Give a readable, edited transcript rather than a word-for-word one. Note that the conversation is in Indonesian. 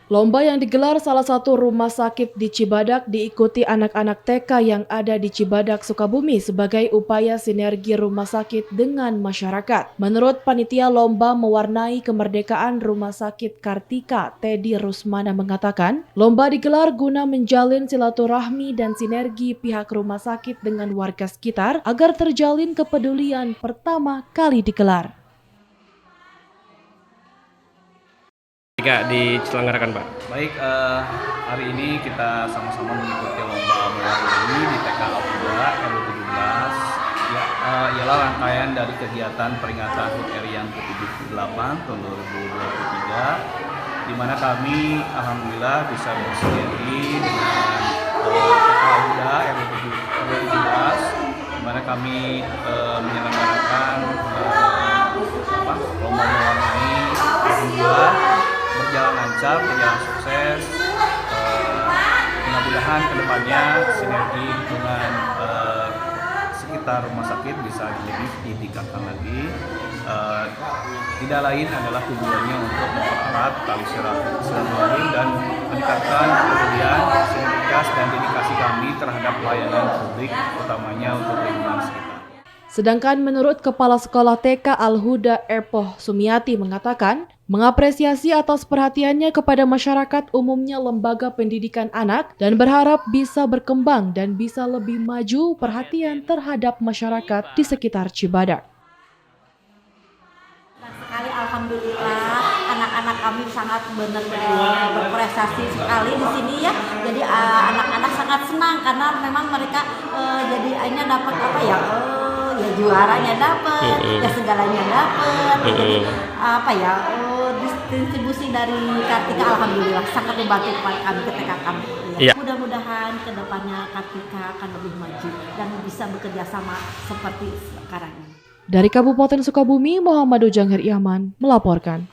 Lomba yang digelar salah satu rumah sakit di Cibadak diikuti anak-anak TK yang ada di Cibadak, Sukabumi sebagai upaya sinergi rumah sakit dengan masyarakat. Menurut panitia lomba mewarnai kemerdekaan Rumah Sakit Kartika, Teddy Rusmana mengatakan, lomba digelar guna menjalin silaturahmi dan sinergi pihak rumah sakit dengan warga sekitar agar terjalin kepedulian pertama kali digelar. Jika diselenggarakan, Pak. Baik, hari ini kita sama-sama mengikuti lomba mewarnai di TK Al-Huda RW17. Ialah rangkaian dari kegiatan peringatan HUT RI yang ke-78 tahun 2023, di mana kami alhamdulillah bisa bersinergi dengan TK Al-Huda RW17, di mana kami menyelenggarakan lomba mewarnai. Alhamdulillah berjalan lancar, berjalan sukses. Mudah-mudahan kedepannya sinergi dengan sekitar rumah sakit bisa lebih ditingkatkan lagi. Tidak lain adalah tujuannya untuk mempererat tali silaturahmi dan meningkatkan kepedulian, sinergitas dan dedikasi kami terhadap pelayanan publik, utamanya untuk lingkungan sekitar. Sedangkan menurut Kepala Sekolah TK Al-Huda Erpoh Sumiati mengatakan, mengapresiasi atas perhatiannya kepada masyarakat umumnya lembaga pendidikan anak dan berharap bisa berkembang dan bisa lebih maju perhatian terhadap masyarakat di sekitar Cibadak. Sekali alhamdulillah anak-anak kami sangat benar-benar berprestasi sekali di sini ya. Jadi anak-anak sangat senang karena memang mereka jadi akhirnya dapat apa ya? Ya juaranya dapat, ya segalanya dapat. Jadi apa ya? Distribusi dari Kartika alhamdulillah sangat membantu kami ketika kami. Ya. Mudah-mudahan kedepannya Kartika akan lebih maju dan bisa bekerja sama seperti sekarang ini. Dari Kabupaten Sukabumi, Muhammad Ujang Heriaman melaporkan.